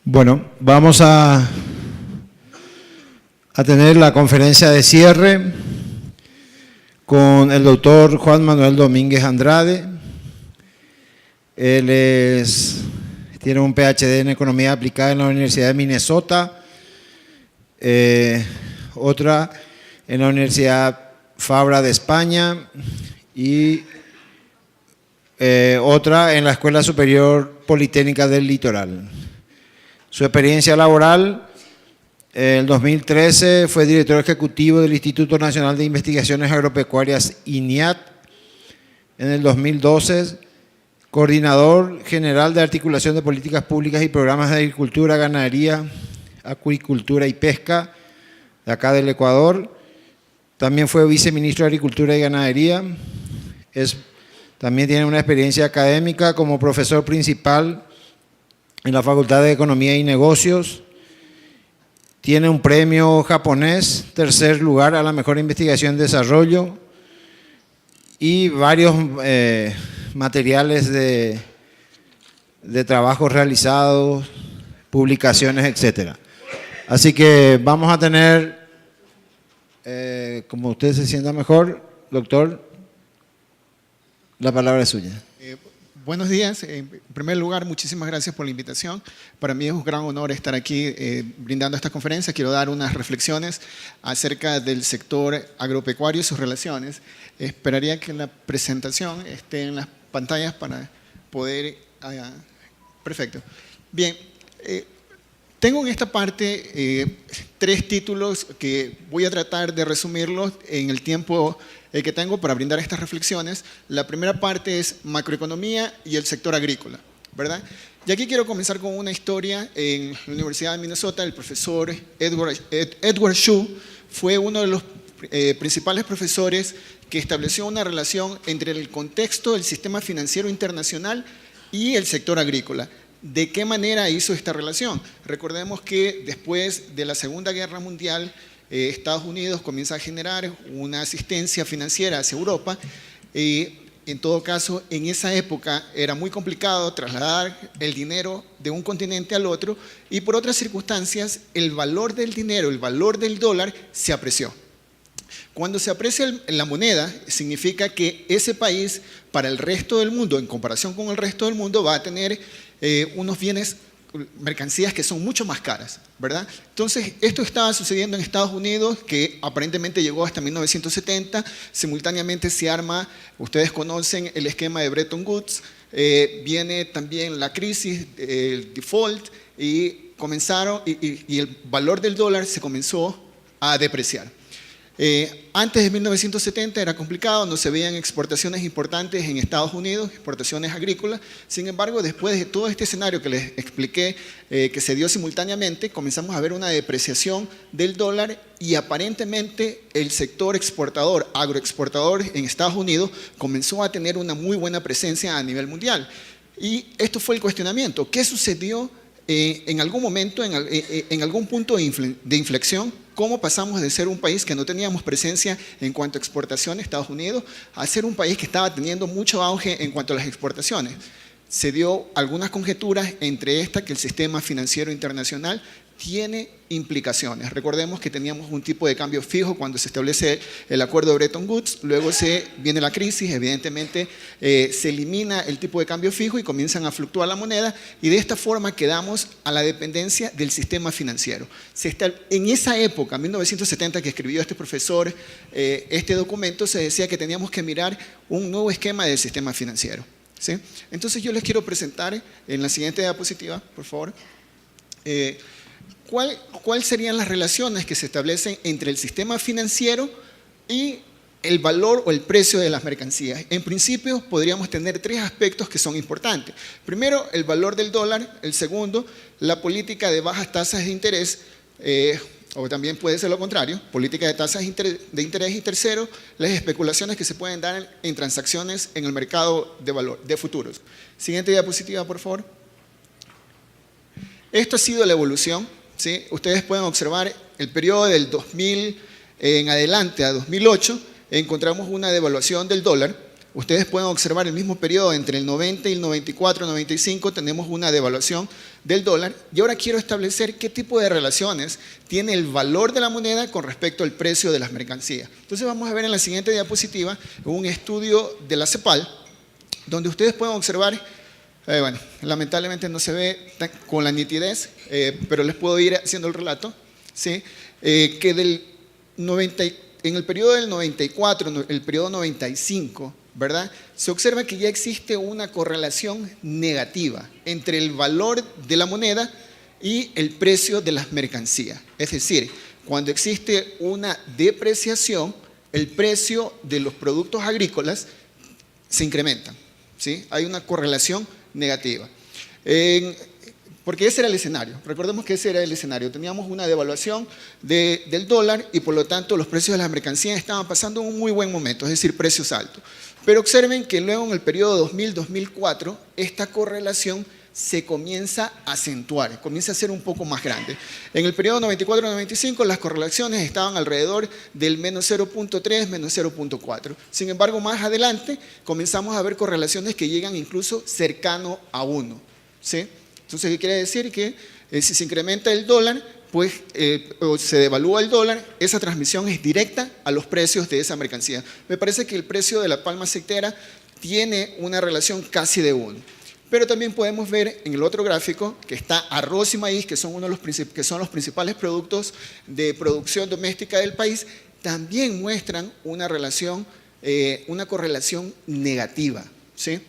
Bueno, vamos a tener la conferencia de cierre con el doctor Juan Manuel Domínguez Andrade. Él tiene un PhD en Economía Aplicada en la Universidad de Minnesota, otra en la Universidad Fabra de España y otra en la Escuela Superior Politécnica del Litoral. Su experiencia laboral: en el 2013 fue director ejecutivo del Instituto Nacional de Investigaciones Agropecuarias, INIAT. En el 2012, coordinador general de articulación de políticas públicas y programas de agricultura, ganadería, acuicultura y pesca de acá del Ecuador. También fue viceministro de Agricultura y Ganadería. También tiene una experiencia académica como profesor principal en la Facultad de Economía y Negocios. Tiene un premio japonés, tercer lugar a la mejor investigación y desarrollo, y varios materiales de trabajos realizados, publicaciones, etc. Así que vamos a tener, como usted se sienta mejor, doctor, la palabra es suya. Buenos días. En primer lugar, muchísimas gracias por la invitación. Para mí es un gran honor estar aquí brindando esta conferencia. Quiero dar unas reflexiones acerca del sector agropecuario y sus relaciones. Esperaría que la presentación esté en las pantallas para poder… perfecto. Bien, tengo en esta parte 3 títulos que voy a tratar de resumirlos en el tiempo que tengo para brindar estas reflexiones. La primera parte es macroeconomía y el sector agrícola, ¿verdad? Y aquí quiero comenzar con una historia. En la Universidad de Minnesota, el profesor Edward Shue fue uno de los principales profesores que estableció una relación entre el contexto del sistema financiero internacional y el sector agrícola. ¿De qué manera hizo esta relación? Recordemos que después de la Segunda Guerra Mundial, Estados Unidos comienza a generar una asistencia financiera hacia Europa. En todo caso, en esa época era muy complicado trasladar el dinero de un continente al otro, y por otras circunstancias el valor del dinero, el valor del dólar se apreció. Cuando se aprecia la moneda, significa que ese país, para el resto del mundo, en comparación con el resto del mundo, va a tener unos bienes, mercancías que son mucho más caras, ¿verdad? Entonces, esto estaba sucediendo en Estados Unidos, que aparentemente llegó hasta 1970. Simultáneamente se arma, ustedes conocen el esquema de Bretton Woods, viene también la crisis, el default, y el valor del dólar se comenzó a depreciar. Antes de 1970 era complicado, no se veían exportaciones importantes en Estados Unidos, exportaciones agrícolas. Sin embargo, después de todo este escenario que les expliqué, que se dio simultáneamente, comenzamos a ver una depreciación del dólar, y aparentemente el sector exportador, agroexportador en Estados Unidos, comenzó a tener una muy buena presencia a nivel mundial. Y esto fue el cuestionamiento: ¿qué sucedió en algún momento, en algún punto de inflexión? ¿Cómo pasamos de ser un país que no teníamos presencia en cuanto a exportaciones, Estados Unidos, a ser un país que estaba teniendo mucho auge en cuanto a las exportaciones? Se dio algunas conjeturas, entre estas que el sistema financiero internacional tiene implicaciones. Recordemos que teníamos un tipo de cambio fijo cuando se establece el acuerdo de Bretton Woods, luego viene la crisis, evidentemente se elimina el tipo de cambio fijo y comienzan a fluctuar la moneda, y de esta forma quedamos a la dependencia del sistema financiero. En esa época, 1970, que escribió este profesor este documento, se decía que teníamos que mirar un nuevo esquema del sistema financiero, ¿sí? Entonces yo les quiero presentar en la siguiente diapositiva, por favor, ¿cuáles serían las relaciones que se establecen entre el sistema financiero y el valor o el precio de las mercancías? En principio, podríamos tener 3 aspectos que son importantes. Primero, el valor del dólar. El segundo, la política de bajas tasas de interés, o también puede ser lo contrario, política de tasas de interés. Y tercero, las especulaciones que se pueden dar en transacciones en el mercado de valor, de futuros. Siguiente diapositiva, por favor. Esto ha sido la evolución, ¿sí? Ustedes pueden observar el periodo del 2000 en adelante a 2008, encontramos una devaluación del dólar. ustedes pueden observar el mismo periodo entre el 90 y el 94, 95, tenemos una devaluación del dólar. Y ahora quiero establecer qué tipo de relaciones tiene el valor de la moneda con respecto al precio de las mercancías. Entonces vamos a ver en la siguiente diapositiva un estudio de la CEPAL, donde ustedes pueden observar, bueno, lamentablemente no se ve con la nitidez, pero les puedo ir haciendo el relato, ¿sí? Que en el periodo del 94, el periodo 95, ¿verdad? Se observa que ya existe una correlación negativa entre el valor de la moneda y el precio de las mercancías. Es decir, cuando existe una depreciación, el precio de los productos agrícolas se incrementa, ¿sí? Hay una correlación negativa. Porque ese era el escenario. Recordemos que ese era el escenario. Teníamos una devaluación del dólar y por lo tanto los precios de las mercancías estaban pasando un muy buen momento, es decir, precios altos. Pero observen que luego en el periodo 2000-2004 esta correlación se comienza a acentuar, comienza a ser un poco más grande. En el periodo 94-95 las correlaciones estaban alrededor del menos 0.3, menos 0.4. Sin embargo, más adelante comenzamos a ver correlaciones que llegan incluso cercano a 1, ¿sí? Entonces, ¿qué quiere decir? Que si se incrementa el dólar, pues o se devalúa el dólar, esa transmisión es directa a los precios de esa mercancía. Me parece que el precio de la palma aceitera tiene una relación casi de 1. Pero también podemos ver en el otro gráfico que está arroz y maíz, que son los principales productos de producción doméstica del país, también muestran una correlación negativa, ¿sí?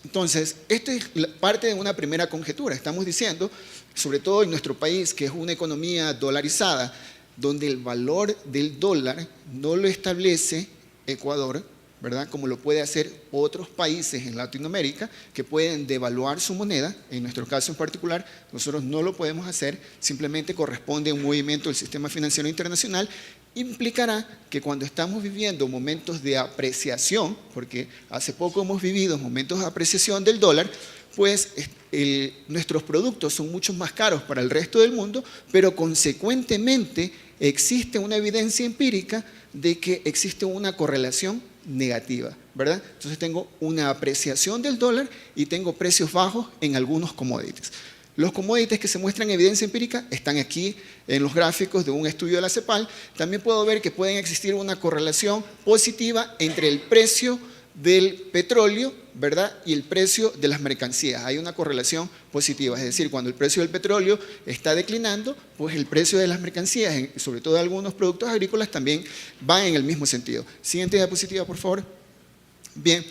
Entonces, esto es parte de una primera conjetura. Estamos diciendo, sobre todo en nuestro país, que es una economía dolarizada, donde el valor del dólar no lo establece Ecuador, ¿verdad? Como lo puede hacer otros países en Latinoamérica que pueden devaluar su moneda. En nuestro caso en particular, nosotros no lo podemos hacer, simplemente corresponde a un movimiento del sistema financiero internacional. Implicará que cuando estamos viviendo momentos de apreciación, porque hace poco hemos vivido momentos de apreciación del dólar, pues nuestros productos son mucho más caros para el resto del mundo, pero consecuentemente existe una evidencia empírica de que existe una correlación negativa, ¿verdad? Entonces tengo una apreciación del dólar y tengo precios bajos en algunos commodities. Los commodities que se muestran en evidencia empírica están aquí en los gráficos de un estudio de la CEPAL. También puedo ver que pueden existir una correlación positiva entre el precio del petróleo, ¿verdad? Y el precio de las mercancías. Hay una correlación positiva, es decir, cuando el precio del petróleo está declinando, pues el precio de las mercancías, sobre todo de algunos productos agrícolas, también va en el mismo sentido. Siguiente diapositiva, por favor. Bien,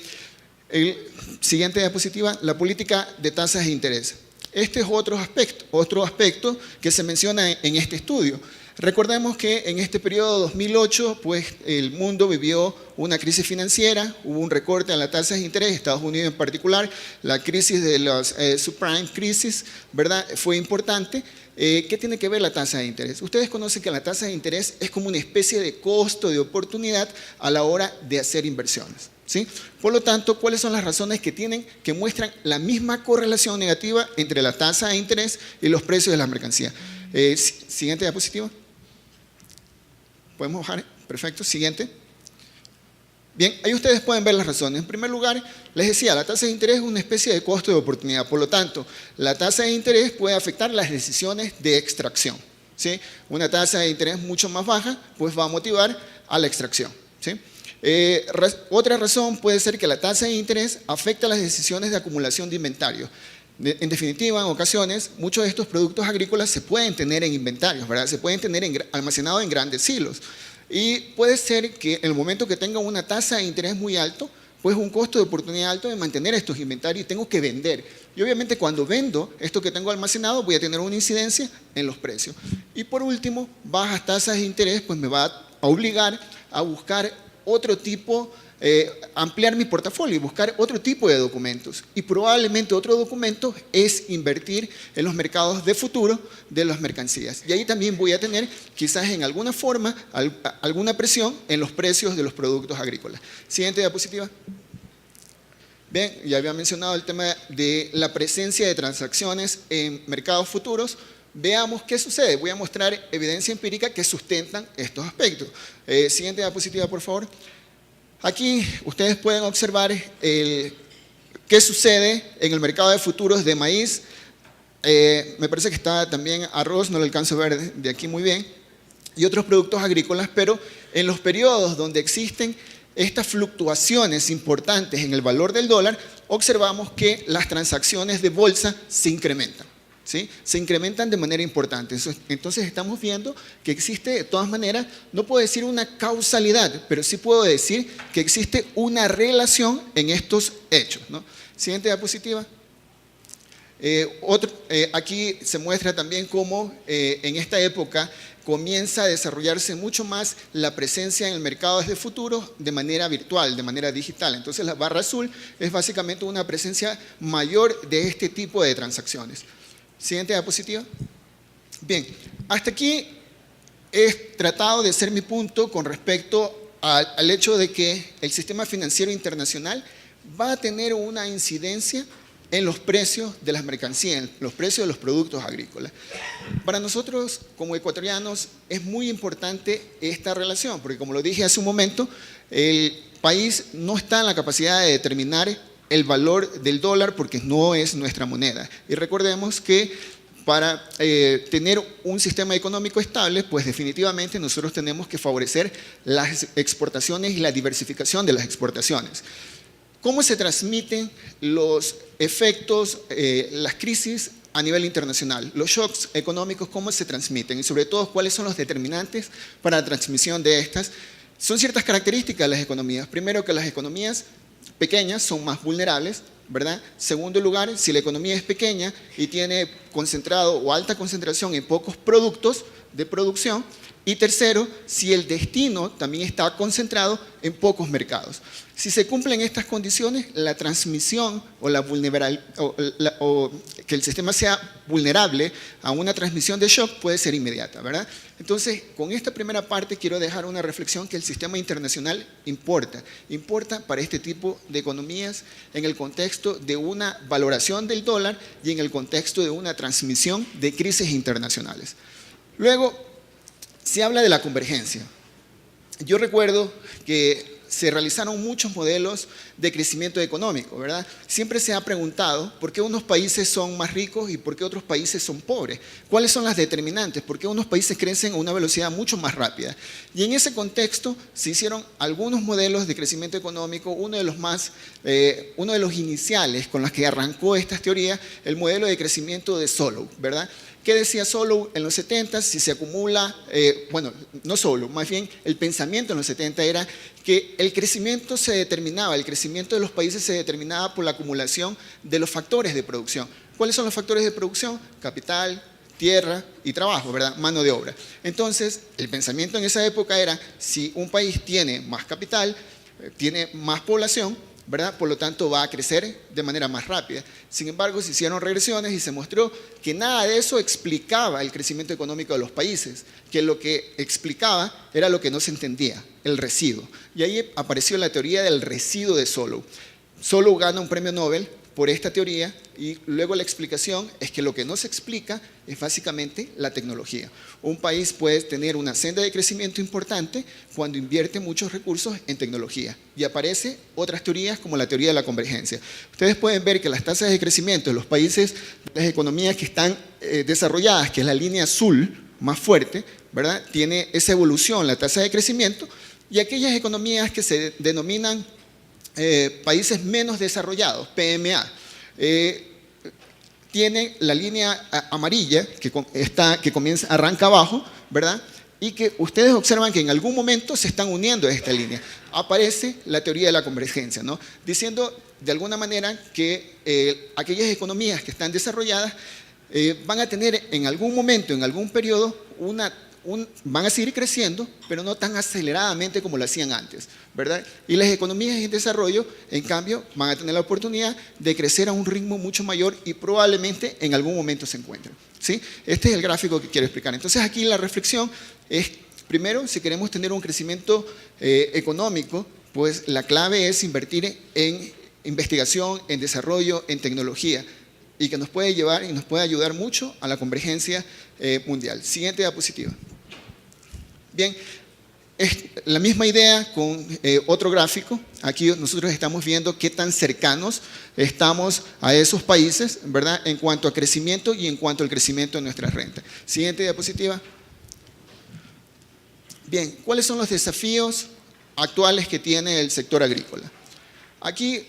siguiente diapositiva, la política de tasas de interés. Este es otro aspecto que se menciona en este estudio. Recordemos que en este periodo 2008, pues el mundo vivió una crisis financiera, hubo un recorte en las tasas de interés, Estados Unidos en particular, la crisis de los subprime crisis, ¿verdad? Fue importante. ¿Qué tiene que ver la tasa de interés? Ustedes conocen que la tasa de interés es como una especie de costo de oportunidad a la hora de hacer inversiones, ¿sí? Por lo tanto, ¿cuáles son las razones que muestran la misma correlación negativa entre la tasa de interés y los precios de las mercancías? Siguiente diapositiva. ¿Podemos bajar? Perfecto. Siguiente. Bien, ahí ustedes pueden ver las razones. En primer lugar, les decía, la tasa de interés es una especie de costo de oportunidad. Por lo tanto, la tasa de interés puede afectar las decisiones de extracción, ¿sí? Una tasa de interés mucho más baja, pues va a motivar a la extracción, ¿sí? Otra razón puede ser que la tasa de interés afecta las decisiones de acumulación de inventario. En definitiva, en ocasiones, muchos de estos productos agrícolas se pueden tener en inventarios, ¿verdad? Se pueden tener almacenados en grandes silos. Y puede ser que en el momento que tenga una tasa de interés muy alto, pues un costo de oportunidad alto de mantener estos inventarios y tengo que vender. Y obviamente cuando vendo esto que tengo almacenado voy a tener una incidencia en los precios. Y por último, bajas tasas de interés pues me va a obligar a buscar otro tipo, ampliar mi portafolio y buscar otro tipo de documentos. Y probablemente otro documento es invertir en los mercados de futuro de las mercancías. Y ahí también voy a tener quizás en alguna forma alguna presión en los precios de los productos agrícolas. Siguiente diapositiva. Bien, ya había mencionado el tema de la presencia de transacciones en mercados futuros. Veamos qué sucede. Voy a mostrar evidencia empírica que sustentan estos aspectos. Siguiente diapositiva, por favor. Aquí ustedes pueden observar qué sucede en el mercado de futuros de maíz. Me parece que está también arroz, no lo alcanzo a ver de aquí muy bien, y otros productos agrícolas, pero en los periodos donde existen estas fluctuaciones importantes en el valor del dólar, observamos que las transacciones de bolsa se incrementan, ¿sí? Se incrementan de manera importante. Entonces estamos viendo que existe, de todas maneras, no puedo decir una causalidad, pero sí puedo decir que existe una relación en estos hechos, ¿no? Siguiente diapositiva. Aquí se muestra también cómo en esta época comienza a desarrollarse mucho más la presencia en el mercado de futuros de manera virtual, de manera digital. Entonces la barra azul es básicamente una presencia mayor de este tipo de transacciones. Siguiente diapositiva. Bien, hasta aquí he tratado de hacer mi punto con respecto al hecho de que el sistema financiero internacional va a tener una incidencia en los precios de las mercancías, en los precios de los productos agrícolas. Para nosotros, como ecuatorianos, es muy importante esta relación, porque como lo dije hace un momento, el país no está en la capacidad de determinar el valor del dólar porque no es nuestra moneda. Y recordemos que para tener un sistema económico estable, pues definitivamente nosotros tenemos que favorecer las exportaciones y la diversificación de las exportaciones. ¿Cómo se transmiten los efectos, las crisis a nivel internacional? Los shocks económicos, ¿cómo se transmiten? Y sobre todo, ¿cuáles son los determinantes para la transmisión de estas? Son ciertas características de las economías. Primero, que las economías pequeñas son más vulnerables, ¿verdad? Segundo lugar, si la economía es pequeña y tiene concentrado o alta concentración en pocos productos de producción. Y tercero, si el destino también está concentrado en pocos mercados. Si se cumplen estas condiciones, la transmisión o que el sistema sea vulnerable a una transmisión de shock puede ser inmediata, ¿verdad? Entonces, con esta primera parte quiero dejar una reflexión que el sistema internacional importa para este tipo de economías en el contexto de una valoración del dólar y en el contexto de una transmisión de crisis internacionales. Luego, se habla de la convergencia. Yo recuerdo que se realizaron muchos modelos de crecimiento económico, ¿verdad? Siempre se ha preguntado por qué unos países son más ricos y por qué otros países son pobres. ¿Cuáles son las determinantes? ¿Por qué unos países crecen a una velocidad mucho más rápida? Y en ese contexto se hicieron algunos modelos de crecimiento económico, uno de los iniciales con los que arrancó esta teoría, el modelo de crecimiento de Solow, ¿verdad? ¿Qué decía Solow en los 70? Si se acumula, no Solow, más bien el pensamiento en los 70 era que el crecimiento el crecimiento de los países se determinaba por la acumulación de los factores de producción. ¿Cuáles son los factores de producción? Capital, tierra y trabajo, ¿verdad? Mano de obra. Entonces, el pensamiento en esa época era, si un país tiene más capital, tiene más población, ¿verdad? Por lo tanto va a crecer de manera más rápida. Sin embargo, se hicieron regresiones y se mostró que nada de eso explicaba el crecimiento económico de los países, que lo que explicaba era lo que no se entendía, el residuo. Y ahí apareció la teoría del residuo de Solow. Solow gana un premio Nobel por esta teoría y luego la explicación es que lo que no se explica es básicamente la tecnología. Un país puede tener una senda de crecimiento importante cuando invierte muchos recursos en tecnología y aparecen otras teorías como la teoría de la convergencia. Ustedes pueden ver que las tasas de crecimiento de los países, las economías que están desarrolladas, que es la línea azul más fuerte, ¿verdad? Tiene esa evolución, la tasa de crecimiento, y aquellas economías que se denominan países menos desarrollados, PMA, tiene la línea amarilla que arranca abajo, ¿verdad? Y que ustedes observan que en algún momento se están uniendo a esta línea. Aparece la teoría de la convergencia, ¿no? Diciendo de alguna manera que aquellas economías que están desarrolladas van a tener en algún momento, en algún periodo, van a seguir creciendo, pero no tan aceleradamente como lo hacían antes, ¿verdad? Y las economías en desarrollo, en cambio, van a tener la oportunidad de crecer a un ritmo mucho mayor y probablemente en algún momento se encuentren, ¿sí? Este es el gráfico que quiero explicar. Entonces aquí la reflexión es, primero, si queremos tener un crecimiento económico, pues la clave es invertir en investigación, en desarrollo, en tecnología, y que nos puede llevar y nos puede ayudar mucho a la convergencia mundial. Siguiente diapositiva. Bien, Es la misma idea con otro gráfico. Aquí nosotros estamos viendo qué tan cercanos estamos a esos países, ¿verdad? En cuanto a crecimiento y en cuanto al crecimiento de nuestras rentas. Siguiente diapositiva. Bien, ¿cuáles son los desafíos actuales que tiene el sector agrícola? Aquí,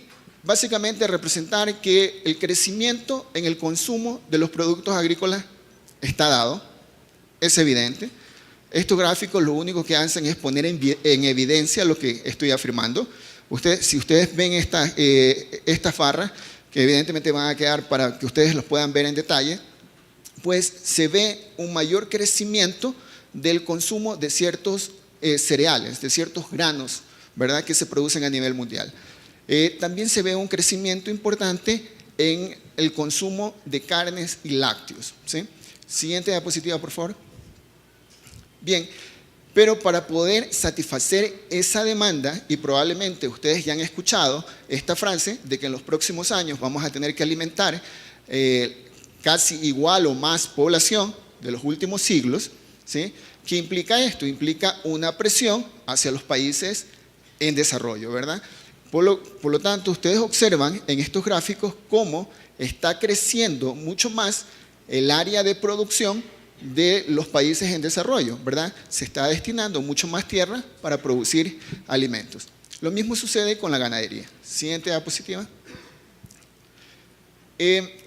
básicamente, representar que el crecimiento en el consumo de los productos agrícolas está dado, es evidente. Estos gráficos lo único que hacen es poner en evidencia lo que estoy afirmando. Si ustedes ven estas barras, que evidentemente van a quedar para que ustedes los puedan ver en detalle, pues se ve un mayor crecimiento del consumo de ciertos cereales, de ciertos granos, ¿verdad?, que se producen a nivel mundial. También se ve un crecimiento importante en el consumo de carnes y lácteos, ¿sí? Siguiente diapositiva, por favor. Bien, pero para poder satisfacer esa demanda, y probablemente ustedes ya han escuchado esta frase de que en los próximos años vamos a tener que alimentar casi igual o más población de los últimos siglos, ¿sí? ¿Qué implica esto? Implica una presión hacia los países en desarrollo, ¿verdad? Por lo tanto, ustedes observan en estos gráficos cómo está creciendo mucho más el área de producción de los países en desarrollo, ¿verdad? Se está destinando mucho más tierra para producir alimentos. Lo mismo sucede con la ganadería. Siguiente diapositiva.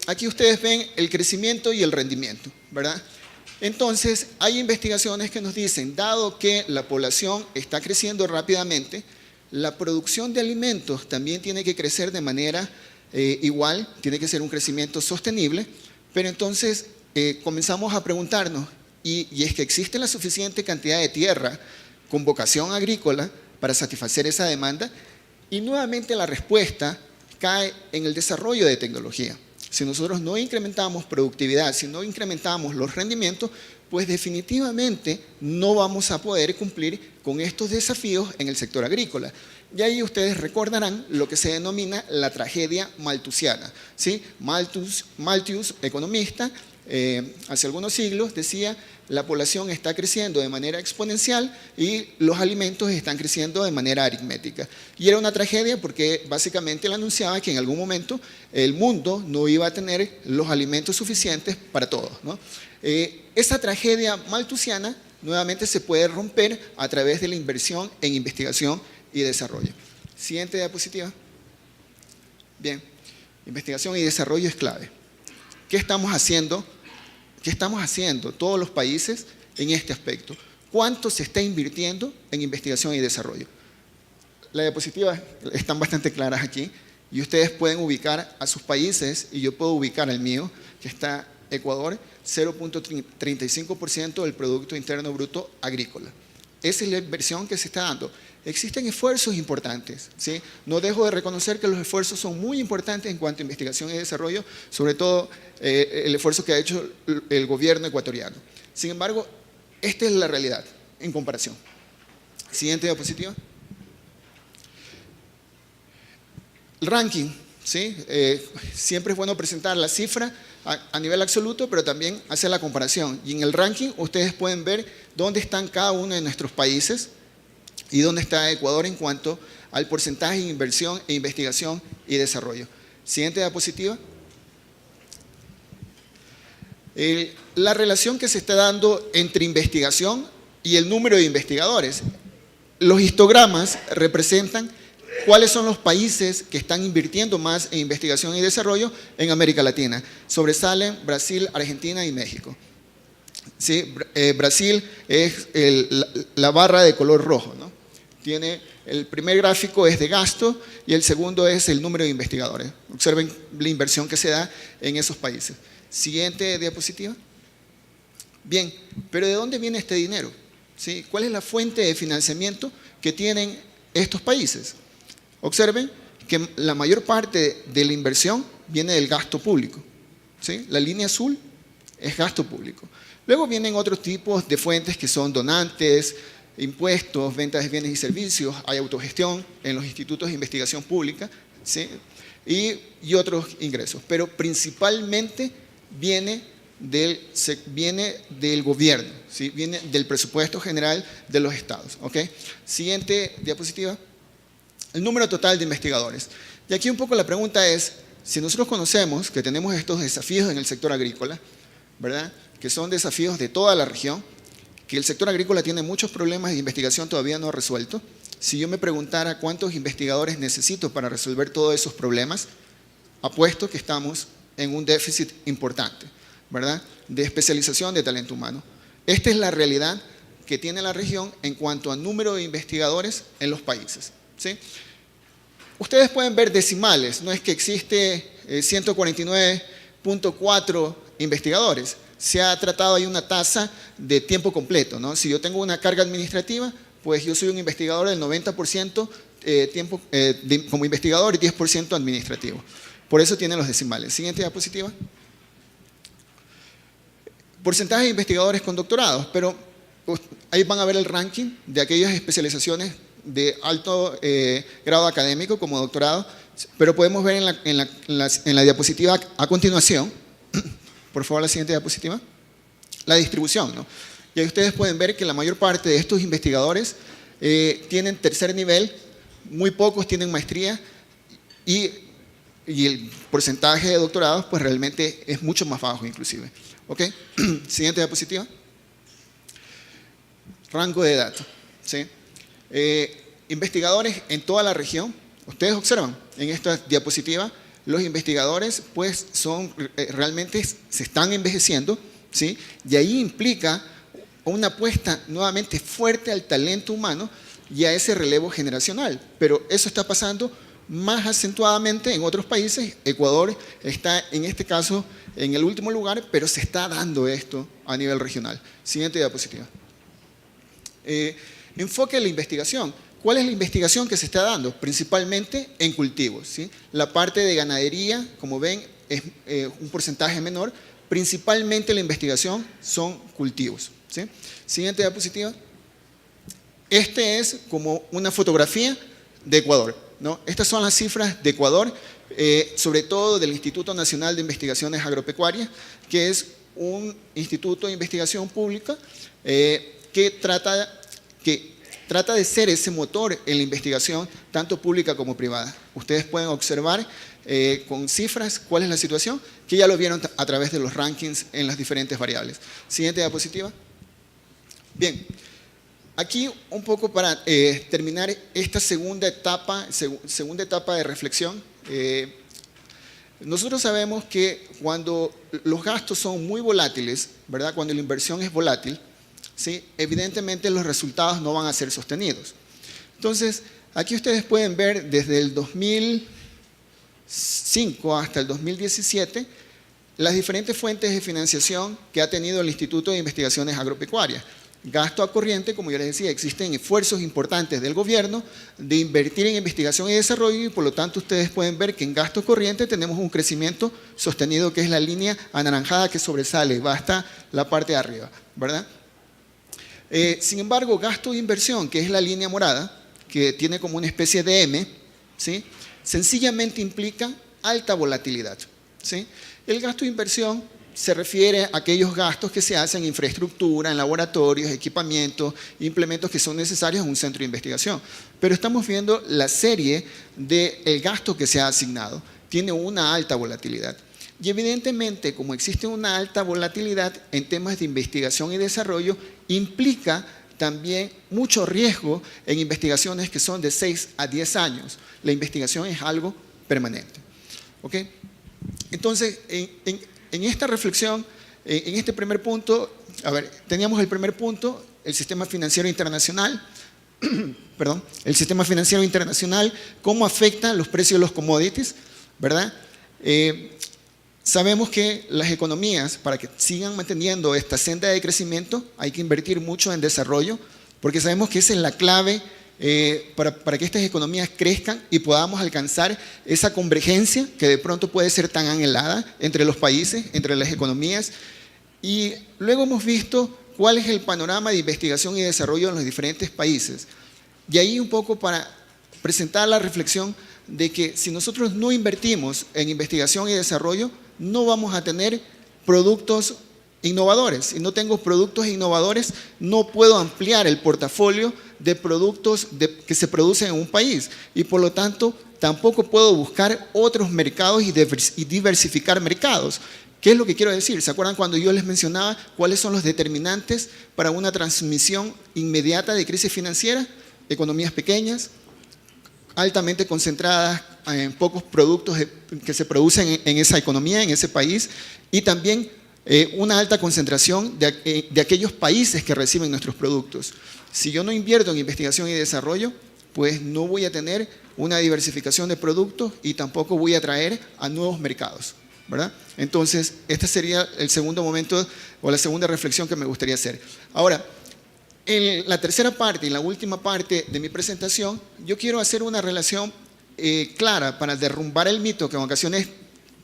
Aquí ustedes ven el crecimiento y el rendimiento, ¿verdad? Entonces, hay investigaciones que nos dicen, dado que la población está creciendo rápidamente, la producción de alimentos también tiene que crecer de manera igual, tiene que ser un crecimiento sostenible, pero entonces comenzamos a preguntarnos, y es que existe la suficiente cantidad de tierra con vocación agrícola para satisfacer esa demanda, y nuevamente la respuesta cae en el desarrollo de tecnología. Si nosotros no incrementamos productividad, si no incrementamos los rendimientos, pues definitivamente no vamos a poder cumplir con estos desafíos en el sector agrícola. Y ahí ustedes recordarán lo que se denomina la tragedia malthusiana, ¿sí? Malthus, economista, hace algunos siglos decía: la población está creciendo de manera exponencial y los alimentos están creciendo de manera aritmética. Y era una tragedia porque básicamente él anunciaba que en algún momento el mundo no iba a tener los alimentos suficientes para todos, ¿no? Esa tragedia malthusiana nuevamente se puede romper a través de la inversión en investigación y desarrollo. Siguiente diapositiva. Bien, investigación y desarrollo es clave. ¿Qué estamos haciendo? ¿Qué estamos haciendo todos los países en este aspecto? ¿Cuánto se está invirtiendo en investigación y desarrollo? Las diapositivas están bastante claras aquí y ustedes pueden ubicar a sus países, y yo puedo ubicar al mío, que está Ecuador, 0.35% del Producto Interno Bruto agrícola. Esa es la inversión que se está dando. Existen esfuerzos importantes, ¿sí? No dejo de reconocer que los esfuerzos son muy importantes en cuanto a investigación y desarrollo, sobre todo el esfuerzo que ha hecho el gobierno ecuatoriano. Sin embargo, esta es la realidad en comparación. Siguiente diapositiva. El ranking, ¿sí? Siempre es bueno presentar la cifra a nivel absoluto, pero también hacer la comparación. Y en el ranking ustedes pueden ver dónde están cada uno de nuestros países y dónde está Ecuador en cuanto al porcentaje de inversión e investigación y desarrollo. Siguiente diapositiva. La relación que se está dando entre investigación y el número de investigadores. Los histogramas representan cuáles son los países que están invirtiendo más en investigación y desarrollo en América Latina. Sobresalen Brasil, Argentina y México. ¿Sí? Brasil es la barra de color rojo, ¿no? El primer gráfico es de gasto y el segundo es el número de investigadores. Observen la inversión que se da en esos países. Siguiente diapositiva. Bien, pero ¿de dónde viene este dinero? ¿Sí? ¿Cuál es la fuente de financiamiento que tienen estos países? Observen que la mayor parte de la inversión viene del gasto público, ¿sí? La línea azul es gasto público. Luego vienen otros tipos de fuentes que son donantes, impuestos, ventas de bienes y servicios, hay autogestión en los institutos de investigación pública, ¿sí? y otros ingresos. Pero principalmente viene viene del gobierno, ¿sí? Viene del presupuesto general de los estados. ¿Okay? Siguiente diapositiva. El número total de investigadores. Y aquí un poco la pregunta es, si nosotros conocemos que tenemos estos desafíos en el sector agrícola, ¿verdad? Que son desafíos de toda la región, que el sector agrícola tiene muchos problemas de investigación todavía no resueltos. Si yo me preguntara cuántos investigadores necesito para resolver todos esos problemas, apuesto que estamos en un déficit importante, ¿verdad? De especialización de talento humano. Esta es la realidad que tiene la región en cuanto a número de investigadores en los países, ¿sí? Ustedes pueden ver decimales, no es que existe 149.4 investigadores. Se ha tratado ahí una tasa de tiempo completo, ¿no? Si yo tengo una carga administrativa, pues yo soy un investigador del 90% como investigador y 10% administrativo. Por eso tienen los decimales. Siguiente diapositiva. Porcentaje de investigadores con doctorados, pero ahí van a ver el ranking de aquellas especializaciones de alto grado académico como doctorado, pero podemos ver en la diapositiva a continuación, por favor la siguiente diapositiva, la distribución, ¿no? Y ahí ustedes pueden ver que la mayor parte de estos investigadores tienen tercer nivel, muy pocos tienen maestría y el porcentaje de doctorados pues realmente es mucho más bajo inclusive. ¿Ok? Siguiente diapositiva. Rango de datos, ¿sí? Investigadores en toda la región. Ustedes observan en esta diapositiva, los investigadores pues realmente se están envejeciendo, ¿sí? Y ahí implica una apuesta nuevamente fuerte al talento humano y a ese relevo generacional. Pero eso está pasando más acentuadamente en otros países. Ecuador está en este caso en el último lugar, pero se está dando esto a nivel regional. Siguiente diapositiva. Enfoque de la investigación. ¿Cuál es la investigación que se está dando? Principalmente en cultivos, ¿sí? La parte de ganadería, como ven, es un porcentaje menor. Principalmente la investigación son cultivos, ¿sí? Siguiente diapositiva. Este es como una fotografía de Ecuador, ¿no? Estas son las cifras de Ecuador, sobre todo del Instituto Nacional de Investigaciones Agropecuarias, que es un instituto de investigación pública que trata de ser ese motor en la investigación, tanto pública como privada. Ustedes pueden observar con cifras cuál es la situación, que ya lo vieron a través de los rankings en las diferentes variables. Siguiente diapositiva. Bien, aquí un poco para terminar esta segunda etapa de reflexión. Nosotros sabemos que cuando los gastos son muy volátiles, ¿verdad? Cuando la inversión es volátil, ¿sí? Evidentemente los resultados no van a ser sostenidos. Entonces, aquí ustedes pueden ver desde el 2005 hasta el 2017 las diferentes fuentes de financiación que ha tenido el Instituto de Investigaciones Agropecuarias. Gasto a corriente, como yo les decía, existen esfuerzos importantes del gobierno de invertir en investigación y desarrollo y por lo tanto ustedes pueden ver que en gasto corriente tenemos un crecimiento sostenido que es la línea anaranjada que sobresale, va hasta la parte de arriba, ¿verdad? Sin embargo, gasto de inversión, que es la línea morada, que tiene como una especie de M, ¿sí? Sencillamente implica alta volatilidad, ¿sí? El gasto de inversión se refiere a aquellos gastos que se hacen en infraestructura, en laboratorios, equipamientos, implementos que son necesarios en un centro de investigación. Pero estamos viendo la serie del gasto que se ha asignado. Tiene una alta volatilidad. Y evidentemente, como existe una alta volatilidad en temas de investigación y desarrollo, implica también mucho riesgo en investigaciones que son de 6 a 10 años. La investigación es algo permanente. ¿Ok? Entonces, en esta reflexión, en este primer punto, a ver, teníamos el primer punto, el sistema financiero internacional, perdón, el sistema financiero internacional, cómo afecta los precios de los commodities, ¿verdad? Sabemos que las economías, para que sigan manteniendo esta senda de crecimiento, hay que invertir mucho en desarrollo, porque sabemos que esa es la clave para que estas economías crezcan y podamos alcanzar esa convergencia que de pronto puede ser tan anhelada entre los países, entre las economías. Y luego hemos visto cuál es el panorama de investigación y desarrollo en los diferentes países. Y ahí un poco para presentar la reflexión de que si nosotros no invertimos en investigación y desarrollo, no vamos a tener productos innovadores. Si no tengo productos innovadores, no puedo ampliar el portafolio de productos que se producen en un país. Y por lo tanto, tampoco puedo buscar otros mercados y diversificar mercados. ¿Qué es lo que quiero decir? ¿Se acuerdan cuando yo les mencionaba cuáles son los determinantes para una transmisión inmediata de crisis financiera? Economías pequeñas, altamente concentradas en pocos productos que se producen en esa economía, en ese país, y también una alta concentración de aquellos países que reciben nuestros productos. Si yo no invierto en investigación y desarrollo, pues no voy a tener una diversificación de productos y tampoco voy a atraer a nuevos mercados, ¿verdad? Entonces, este sería el segundo momento o la segunda reflexión que me gustaría hacer. Ahora, en la tercera parte y la última parte de mi presentación, yo quiero hacer una relación clara para derrumbar el mito que en ocasiones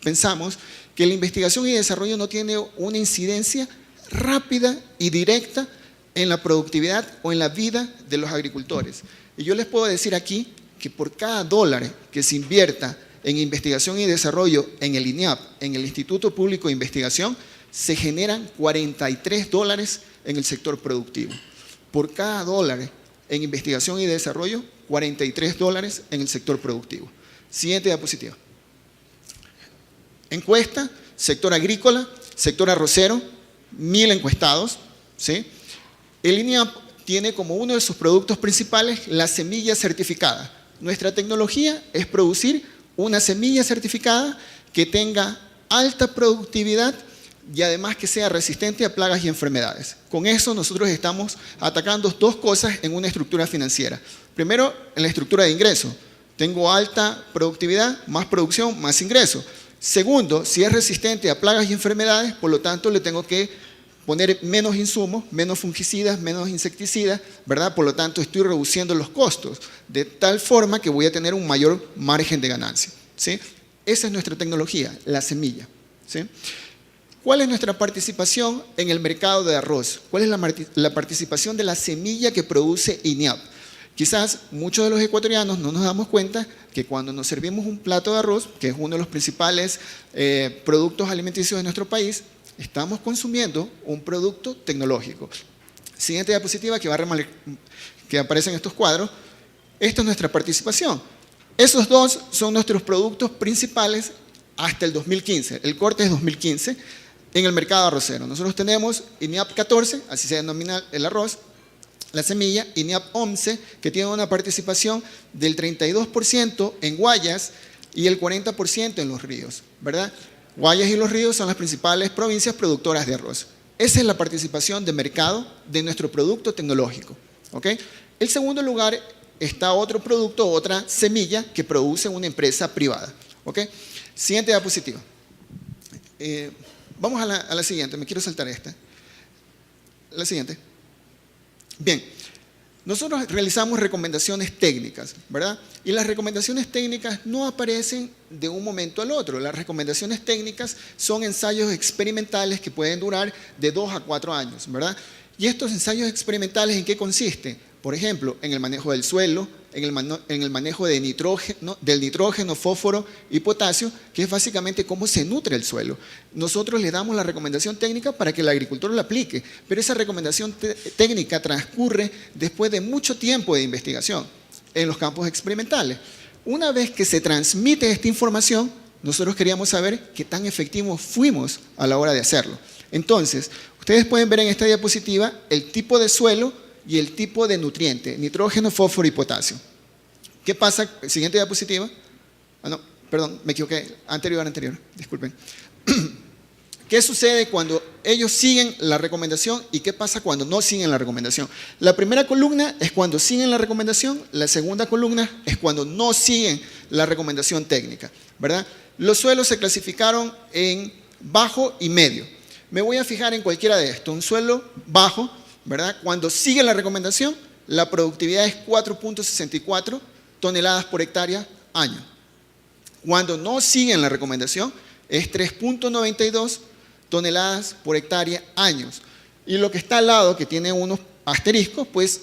pensamos que la investigación y desarrollo no tiene una incidencia rápida y directa en la productividad o en la vida de los agricultores. Y yo les puedo decir aquí que por cada dólar que se invierta en investigación y desarrollo en el INIAP, en el Instituto Público de Investigación, se generan 43 dólares en el sector productivo. Por cada dólar en investigación y desarrollo, 43 dólares en el sector productivo. Siguiente diapositiva. Encuesta, sector agrícola, sector arrocero, 1000 encuestados, ¿sí? El INIAP tiene como uno de sus productos principales la semilla certificada. Nuestra tecnología es producir una semilla certificada que tenga alta productividad y además que sea resistente a plagas y enfermedades. Con eso nosotros estamos atacando dos cosas en una estructura financiera. Primero, en la estructura de ingresos. Tengo alta productividad, más producción, más ingreso. Segundo, si es resistente a plagas y enfermedades, por lo tanto le tengo que poner menos insumos, menos fungicidas, menos insecticidas, ¿verdad? Por lo tanto, estoy reduciendo los costos de tal forma que voy a tener un mayor margen de ganancia, ¿sí? Esa es nuestra tecnología, la semilla, ¿sí? ¿Cuál es nuestra participación en el mercado de arroz? ¿Cuál es la participación de la semilla que produce INIAP? Quizás muchos de los ecuatorianos no nos damos cuenta que cuando nos servimos un plato de arroz, que es uno de los principales productos alimenticios de nuestro país, estamos consumiendo un producto tecnológico. Siguiente diapositiva que aparece en estos cuadros. Esta es nuestra participación. Esos dos son nuestros productos principales hasta el 2015. El corte es 2015 en el mercado arrocero. Nosotros tenemos INIAP 14, así se denomina el arroz, la semilla, INIAP 11, que tiene una participación del 32% en Guayas y el 40% en los ríos, ¿verdad? Guayas y los ríos son las principales provincias productoras de arroz. Esa es la participación de mercado de nuestro producto tecnológico, ¿ok? En segundo lugar está otro producto, otra semilla que produce una empresa privada, ¿ok? Siguiente diapositiva. Vamos a la siguiente, me quiero saltar esta. La siguiente. Bien, nosotros realizamos recomendaciones técnicas, ¿verdad? Y las recomendaciones técnicas no aparecen de un momento al otro. Las recomendaciones técnicas son ensayos experimentales que pueden durar de 2 a 4 años, ¿verdad? ¿Y estos ensayos experimentales en qué consisten? Por ejemplo, en el manejo del suelo, en el manejo de del nitrógeno, fósforo y potasio, que es básicamente cómo se nutre el suelo. Nosotros le damos la recomendación técnica para que el agricultor la aplique, pero esa recomendación técnica transcurre después de mucho tiempo de investigación en los campos experimentales. Una vez que se transmite esta información, nosotros queríamos saber qué tan efectivos fuimos a la hora de hacerlo. Entonces, ustedes pueden ver en esta diapositiva el tipo de suelo y el tipo de nutriente, nitrógeno, fósforo y potasio. ¿Qué pasa? Siguiente diapositiva. Ah, no, perdón, me equivoqué. Anterior, disculpen. ¿Qué sucede cuando ellos siguen la recomendación y qué pasa cuando no siguen la recomendación? La primera columna es cuando siguen la recomendación, la segunda columna es cuando no siguen la recomendación técnica, ¿verdad? Los suelos se clasificaron en bajo y medio. Me voy a fijar en cualquiera de estos. Un suelo bajo, ¿verdad? Cuando sigue la recomendación, la productividad es 4.64 toneladas por hectárea año. Cuando no siguen la recomendación, es 3.92 toneladas por hectárea años. Y lo que está al lado, que tiene unos asteriscos, pues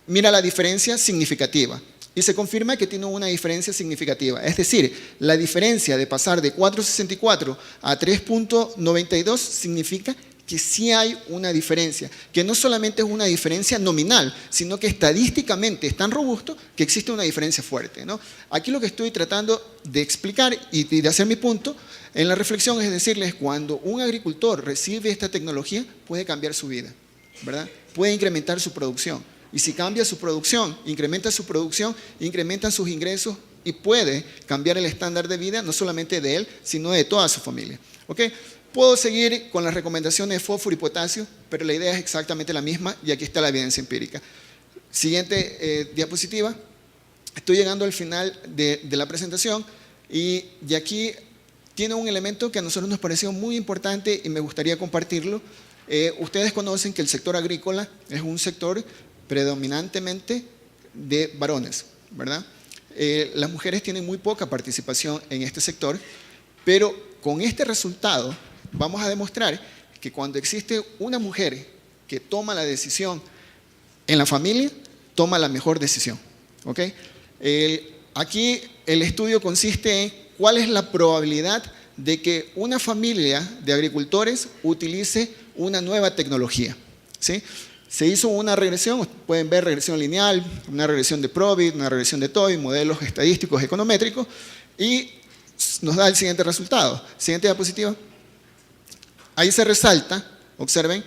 mira la diferencia significativa. Y se confirma que tiene una diferencia significativa. Es decir, la diferencia de pasar de 4.64 a 3.92 significa que sí hay una diferencia, que no solamente es una diferencia nominal, sino que estadísticamente es tan robusto que existe una diferencia fuerte, ¿no? Aquí lo que estoy tratando de explicar y de hacer mi punto en la reflexión es decirles, cuando un agricultor recibe esta tecnología, puede cambiar su vida, ¿verdad? Puede incrementar su producción. Y si cambia su producción, incrementan sus ingresos y puede cambiar el estándar de vida, no solamente de él, sino de toda su familia. ¿Ok? Puedo seguir con las recomendaciones de fósforo y potasio, pero la idea es exactamente la misma y aquí está la evidencia empírica. Siguiente diapositiva. Estoy llegando al final de la presentación y aquí tiene un elemento que a nosotros nos pareció muy importante y me gustaría compartirlo. Ustedes conocen que el sector agrícola es un sector predominantemente de varones, ¿verdad? Las mujeres tienen muy poca participación en este sector, pero con este resultado vamos a demostrar que cuando existe una mujer que toma la decisión en la familia, toma la mejor decisión. ¿Ok? Aquí el estudio consiste en cuál es la probabilidad de que una familia de agricultores utilice una nueva tecnología. ¿Sí? Se hizo una regresión, pueden ver regresión lineal, una regresión de Probit, una regresión de TOEI, modelos estadísticos econométricos, y nos da el siguiente resultado. Siguiente diapositiva. Ahí se resalta, observen,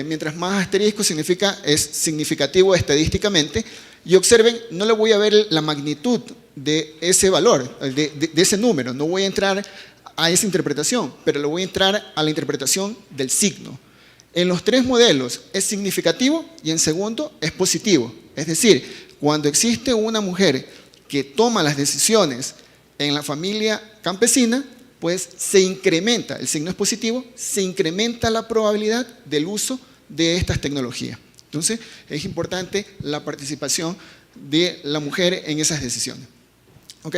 mientras más asterisco significa es significativo estadísticamente, y observen, no le voy a ver la magnitud de ese valor, de ese número, no voy a entrar a esa interpretación, pero le voy a entrar a la interpretación del signo. En los tres modelos es significativo y en segundo es positivo. Es decir, cuando existe una mujer que toma las decisiones en la familia campesina, pues se incrementa, el signo es positivo, se incrementa la probabilidad del uso de estas tecnologías. Entonces, es importante la participación de la mujer en esas decisiones. ¿Ok?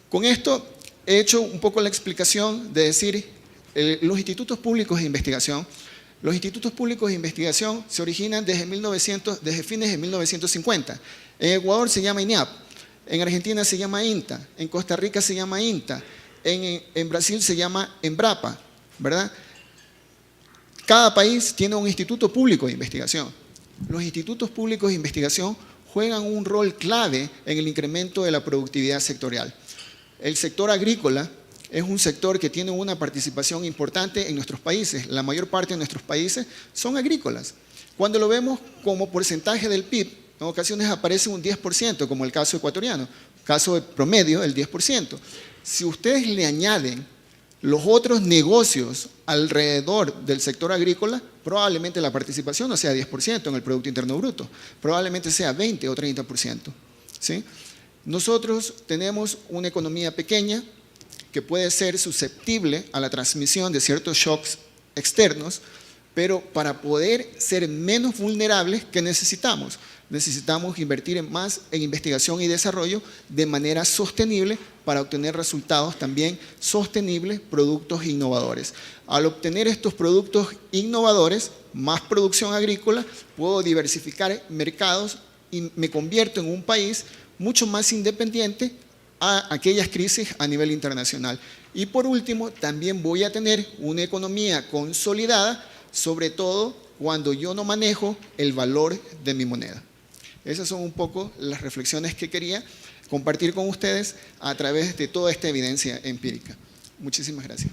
Con esto he hecho un poco la explicación de decir, los institutos públicos de investigación, los institutos públicos de investigación se originan desde fines de 1950. En Ecuador se llama INEAP, en Argentina se llama INTA, en Costa Rica se llama INTA, en Brasil se llama Embrapa, ¿verdad? Cada país tiene un instituto público de investigación. Los institutos públicos de investigación juegan un rol clave en el incremento de la productividad sectorial. El sector agrícola es un sector que tiene una participación importante en nuestros países. La mayor parte de nuestros países son agrícolas. Cuando lo vemos como porcentaje del PIB, en ocasiones aparece un 10%, como el caso ecuatoriano, caso de promedio, el 10%. Si ustedes le añaden los otros negocios alrededor del sector agrícola, probablemente la participación no sea 10% en el Producto Interno Bruto, probablemente sea 20 o 30%. ¿Sí? Nosotros tenemos una economía pequeña que puede ser susceptible a la transmisión de ciertos shocks externos, pero para poder ser menos vulnerables, ¿qué necesitamos? Necesitamos invertir más en investigación y desarrollo de manera sostenible para obtener resultados también sostenibles, productos innovadores. Al obtener estos productos innovadores, más producción agrícola, puedo diversificar mercados y me convierto en un país mucho más independiente a aquellas crisis a nivel internacional. Y por último, también voy a tener una economía consolidada, sobre todo cuando yo no manejo el valor de mi moneda. Esas son un poco las reflexiones que quería compartir con ustedes a través de toda esta evidencia empírica. Muchísimas gracias.